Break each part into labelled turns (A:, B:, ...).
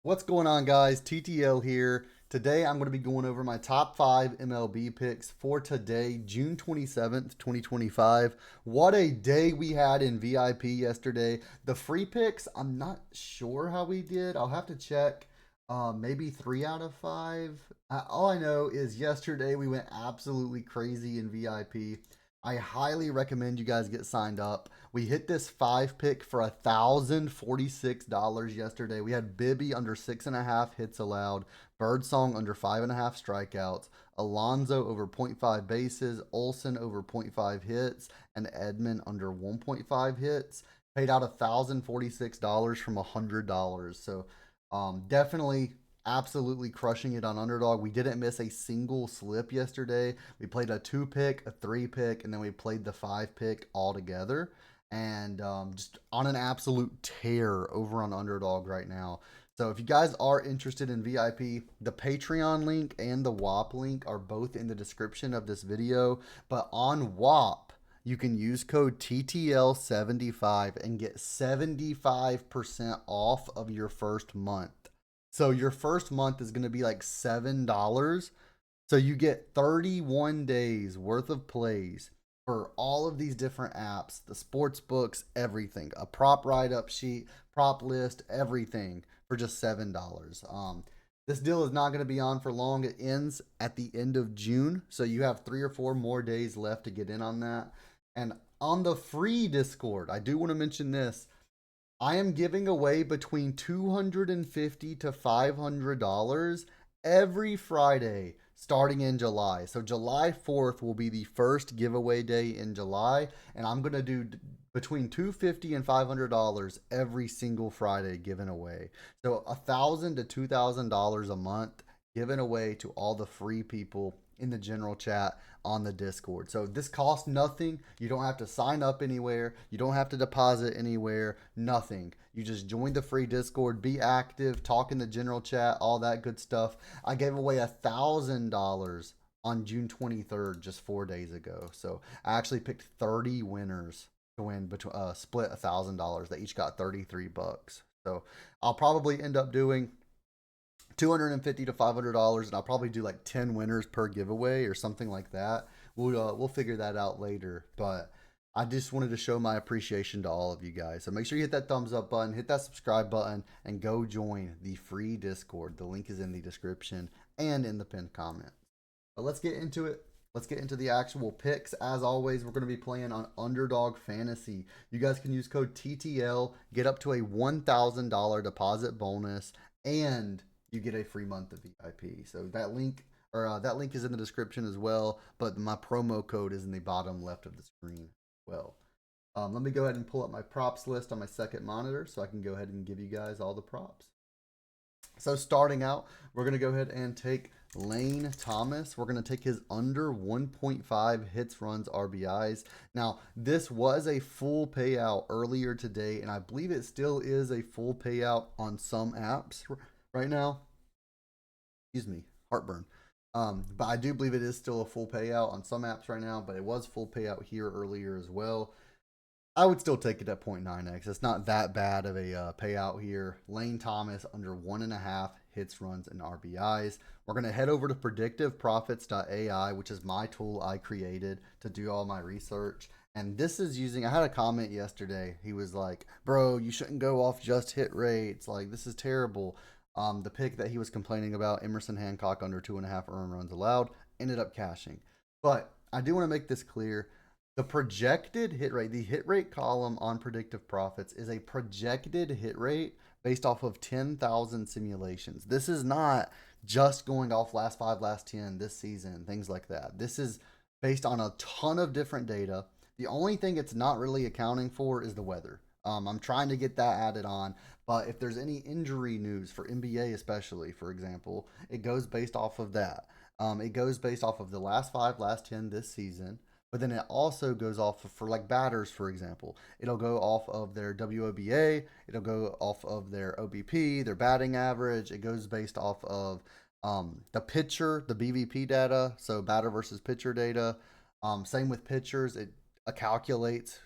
A: What's going on, guys? TTL here. Today I'm going to be going over my top 5 MLB picks for today, June 27th, 2025. What a day we had in VIP yesterday. The free picks, I'm not sure how we did. I'll have to check. Maybe 3 out of 5. All I know is yesterday we went absolutely crazy in VIP. I highly recommend you guys get signed up. We hit this 5 pick for $1,046 yesterday. We had Bibby under 6.5 hits allowed, Birdsong under 5.5 strikeouts, Alonso over zero point 0.5 bases, Olson over zero point 0.5 hits, and Edmund under 1.5 hits. Paid out $1,046 from $100. So definitely absolutely crushing it on underdog. We didn't miss a single slip yesterday. We played a 2 pick, a 3 pick, and then we played the 5 pick all together. And just on an absolute tear over on underdog right now. So if you guys are interested in VIP, the Patreon link and the WAP link are both in the description of this video. But on WAP, you can use code TTL75 and get 75% off of your first month. So your first month is going to be like $7. So you get 31 days worth of plays for all of these different apps, the sports books, everything, a prop write up sheet, prop list, everything for just $7. This deal is not going to be on for long. It ends at the end of June. So you have 3 or 4 more days left to get in on that. And on the free Discord, I do want to mention this. I am giving away between $250 to $500 every Friday starting in July. So July 4th will be the first giveaway day in July, and I'm going to do between $250 and $500 every single Friday given away. So $1,000 to $2,000 a month given away to all the free people in the general chat on the Discord. So this costs nothing. You don't have to sign up anywhere. You don't have to deposit anywhere. Nothing. You just join the free Discord, be active, talk in the general chat, all that good stuff. I gave away $1,000 on June 23rd, just 4 days ago. So I actually picked 30 winners to win, split $1,000. They each got 33 bucks. So I'll probably end up doing $250 to $500, and I'll probably do like 10 winners per giveaway or something like that. We'll figure that out later, but I just wanted to show my appreciation to all of you guys. So make sure you hit that thumbs up button, hit that subscribe button, and go join the free Discord. The link is in the description and in the pinned comment. But let's get into it. Let's get into the actual picks. As always, we're going to be playing on Underdog Fantasy. You guys can use code TTL, get up to a $1,000 deposit bonus, and you get a free month of VIP. So that link is in the description as well, but my promo code is in the bottom left of the screen as well. Let me go ahead and pull up my props list on my second monitor so I can go ahead and give you guys all the props. So starting out, we're going to go ahead and take Lane Thomas. We're going to take his under 1.5 hits, runs, RBIs. Now, this was a full payout earlier today, and I believe it still is a full payout on some apps right now. Excuse me, heartburn. But I do believe it is still a full payout on some apps right now, but it was full payout here earlier as well. I would still take it at 0.9x. It's not that bad of a payout here. Lane Thomas under 1.5 hits, runs, and RBIs. We're going to head over to predictiveprofits.ai, which is my tool I created to do all my research. And this is using, I had a comment yesterday. He was like, bro, you shouldn't go off just hit rates. Like, this is terrible. The pick that he was complaining about, Emerson Hancock under 2.5 earned runs allowed, ended up cashing. But I do want to make this clear. The projected hit rate, the hit rate column on Predictive Profits is a projected hit rate based off of 10,000 simulations. This is not just going off last 5, last 10, this season, things like that. This is based on a ton of different data. The only thing it's not really accounting for is the weather. I'm trying to get that added on, but if there's any injury news for NBA, especially, for example, it goes based off of that. It goes based off of the last 5, last 10 this season. But then it also goes off for like batters, for example. It'll go off of their WOBA. It'll go off of their OBP, their batting average. It goes based off of the pitcher, the BVP data, so batter versus pitcher data. Same with pitchers. It calculates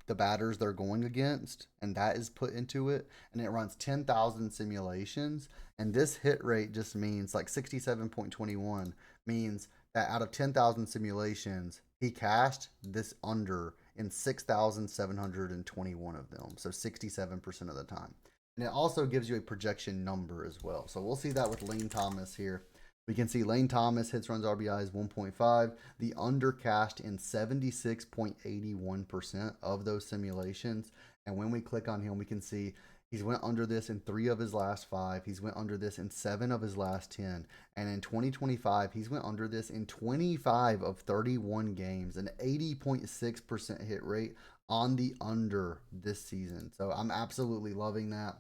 A: the batters they're going against, and that is put into it, and it runs 10,000 simulations. And this hit rate just means like 67.21 means that out of 10,000 simulations, he cashed this under in 6,721 of them. So 67% of the time. And it also gives you a projection number as well. So we'll see that with Lane Thomas here. We can see Lane Thomas hits, runs, RBIs 1.5. The under cashed in 76.81% of those simulations. And when we click on him, we can see he's went under this in 3 of his last 5. He's went under this in 7 of his last 10. And in 2025, he's went under this in 25 of 31 games, an 80.6% hit rate on the under this season. So I'm absolutely loving that.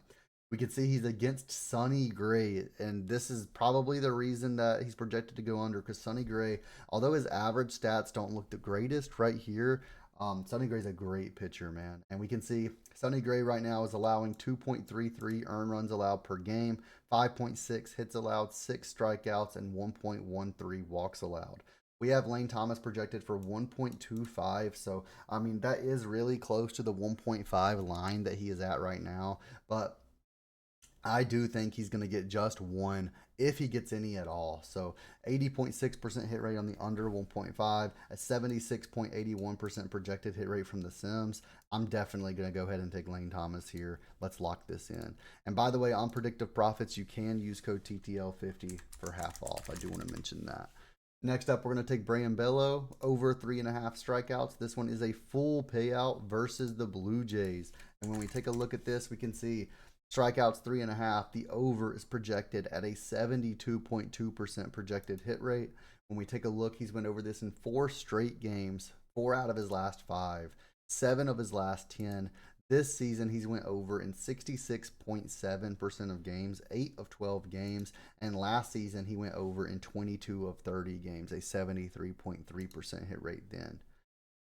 A: We can see he's against Sonny Gray, and this is probably the reason that he's projected to go under, because Sonny Gray, although his average stats don't look the greatest right here, Sonny Gray's a great pitcher, man. And we can see Sonny Gray right now is allowing 2.33 earned runs allowed per game, 5.6 hits allowed, 6 strikeouts, and 1.13 walks allowed. We have Lane Thomas projected for 1.25. So, I mean, that is really close to the 1.5 line that he is at right now. But I do think he's going to get just one if he gets any at all. So 80.6% hit rate on the under 1.5, a 76.81% projected hit rate from the Sims. I'm definitely going to go ahead and take Lane Thomas here. Let's lock this in. And by the way, on Predictive Profits, you can use code TTL50 for half off. I do want to mention that. Next up, we're going to take Brayan Bello, over 3.5 strikeouts. This one is a full payout versus the Blue Jays. And when we take a look at this, we can see strikeouts 3.5. The over is projected at a 72.2% projected hit rate. When we take a look, he's went over this in 4 straight games, 4 out of his last 5, 7 of his last 10. This season, he's went over in 66.7% of games, 8 of 12 games. And last season, he went over in 22 of 30 games, a 73.3% hit rate then.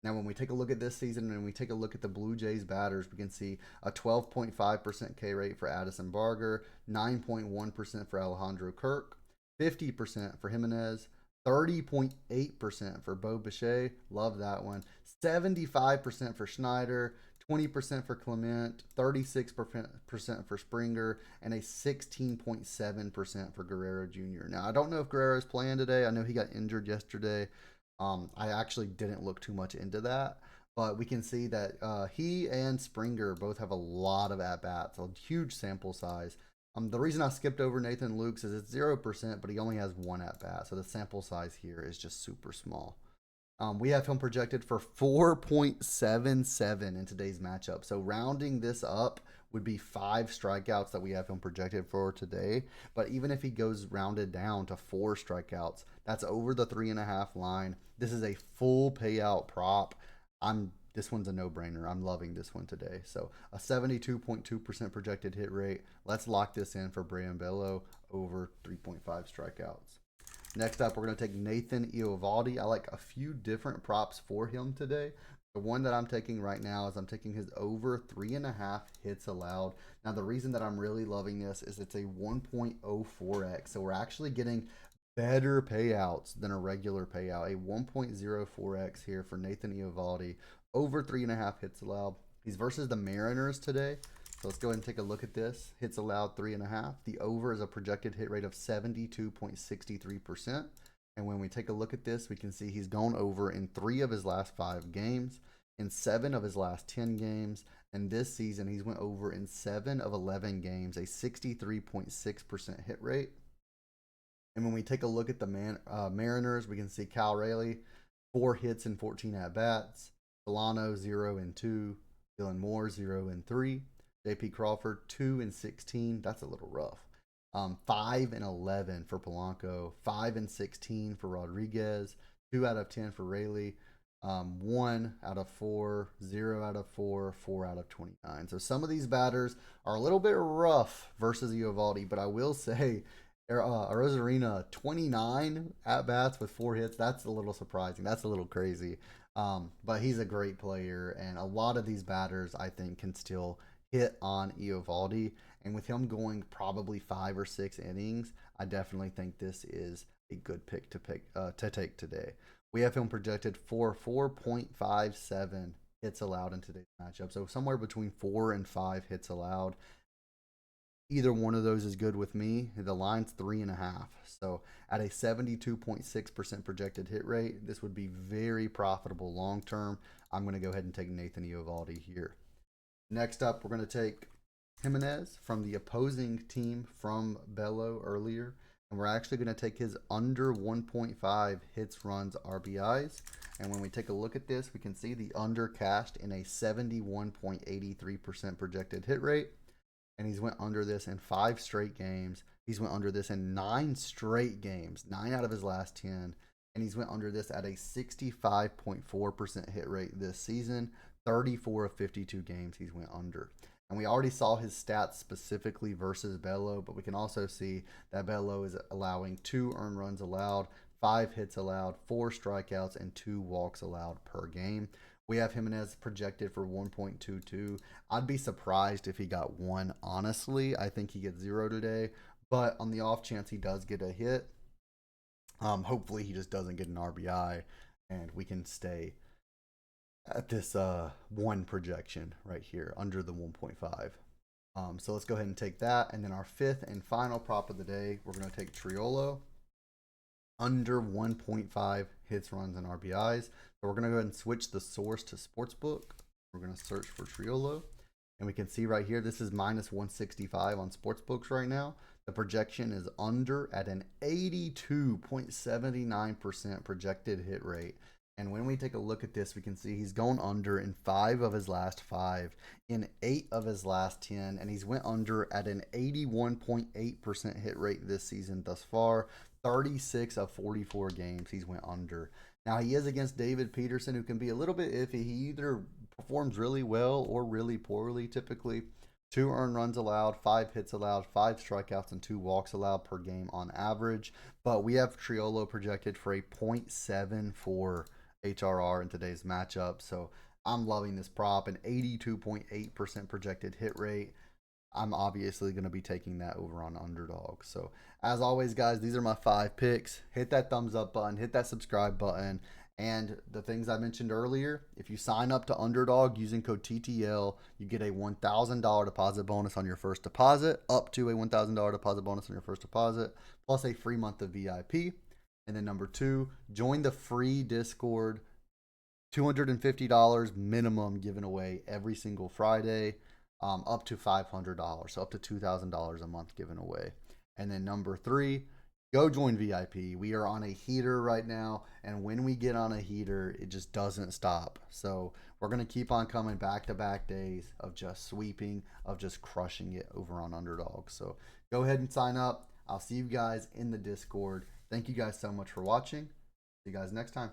A: Now, when we take a look at this season and we take a look at the Blue Jays batters, we can see a 12.5% K rate for Addison Barger, 9.1% for Alejandro Kirk, 50% for Gimenez, 30.8% for Bo Bichette, love that one, 75% for Schneider, 20% for Clement, 36% for Springer, and a 16.7% for Guerrero Jr. Now, I don't know if Guerrero's playing today. I know he got injured yesterday. I actually didn't look too much into that, but we can see that he and Springer both have a lot of at-bats, a huge sample size. The reason I skipped over Nathan Lukes is it's 0%, but he only has 1 at-bat, so the sample size here is just super small. We have him projected for 4.77 in today's matchup. So rounding this up would be 5 strikeouts that we have him projected for today. But even if he goes rounded down to 4 strikeouts, that's over the 3.5 line. This is a full payout prop. This one's a no-brainer. I'm loving this one today. So a 72.2% projected hit rate. Let's lock this in for Brayan Bello over 3.5 strikeouts. Next up, we're going to take Nathan Eovaldi. I like a few different props for him today. The one that I'm taking right now is I'm taking his over 3.5 hits allowed. Now, the reason that I'm really loving this is it's a 1.04x. So we're actually getting better payouts than a regular payout. A 1.04x here for Nathan Eovaldi. Over 3.5 hits allowed. He's versus the Mariners today. So let's go ahead and take a look at this. Hits allowed 3.5. The over is a projected hit rate of 72.63%. And when we take a look at this, we can see he's gone over in 3 of his last 5 games, in 7 of his last 10 games. And this season, he's went over in 7 of 11 games, a 63.6% hit rate. And when we take a look at the Mariners, we can see Cal Raleigh, 4 hits and 14 at-bats. Solano, 0 and 2. Dylan Moore, 0 and 3. JP Crawford, 2 and 16. That's a little rough. 5 and 11 for Polanco. 5 and 16 for Rodriguez. 2 out of 10 for Rayleigh. 1 out of 4. 0 out of 4. 4 out of 29. So some of these batters are a little bit rough versus Eovaldi, but I will say Arozarena, 29 at-bats with 4 hits. That's a little surprising. That's a little crazy. But he's a great player, and a lot of these batters, I think, can still hit on Eovaldi. And with him going probably 5 or 6 innings, I definitely think this is a good pick to take today. We have him projected for 4.57 hits allowed in today's matchup. So somewhere between 4 and 5 hits allowed. Either one of those is good with me. The line's 3.5. So at a 72.6% projected hit rate, this would be very profitable long term. I'm going to go ahead and take Nathan Eovaldi here. Next up, we're going to take Gimenez from the opposing team from Bello earlier. And we're actually going to take his under 1.5 hits, runs, RBIs. And when we take a look at this, we can see the under cashed in a 71.83% projected hit rate. And he's went under this in 5 straight games. He's went under this in 9 straight games, 9 out of his last 10. And he's went under this at a 65.4% hit rate this season. 34 of 52 games he's went under. And we already saw his stats specifically versus Bello, but we can also see that Bello is allowing 2 earned runs allowed, 5 hits allowed, 4 strikeouts, and 2 walks allowed per game. We have Gimenez projected for 1.22. I'd be surprised if he got 1, honestly. I think he gets 0 today. But on the off chance he does get a hit, hopefully he just doesn't get an RBI and we can stay at this 1 projection right here under the 1.5. So let's go ahead and take that. And then our 5th and final prop of the day, we're going to take Triolo under 1.5 hits, runs, and RBIs. So we're going to go ahead and switch the source to Sportsbook. We're going to search for Triolo. And we can see right here, this is minus 165 on Sportsbooks right now. The projection is under at an 82.79% projected hit rate. And when we take a look at this, we can see he's going under in 5 of his last 5, in 8 of his last 10, and he's went under at an 81.8% hit rate this season thus far. 36 of 44 games he's went under. Now he is against David Peterson, who can be a little bit iffy. He either performs really well or really poorly typically. 2 earned runs allowed, 5 hits allowed, 5 strikeouts, and 2 walks allowed per game on average. But we have Triolo projected for a .74 HRR in today's matchup. So I'm loving this prop, an 82.8% projected hit rate. I'm obviously going to be taking that over on Underdog. So as always, guys, these are my 5 picks. Hit that thumbs up button, hit that subscribe button. And the things I mentioned earlier, if you sign up to Underdog using code TTL, you get a $1,000 deposit bonus on your first deposit, up to a $1,000 deposit bonus on your first deposit, plus a free month of VIP. And then number 2, join the free Discord. $250 minimum given away every single Friday, up to $500, so up to $2,000 a month given away. And then number 3, go join VIP. We are on a heater right now, and when we get on a heater, it just doesn't stop. So we're going to keep on coming back-to-back days of just sweeping, of just crushing it over on Underdog. So go ahead and sign up. I'll see you guys in the Discord. Thank you guys so much for watching. See you guys next time.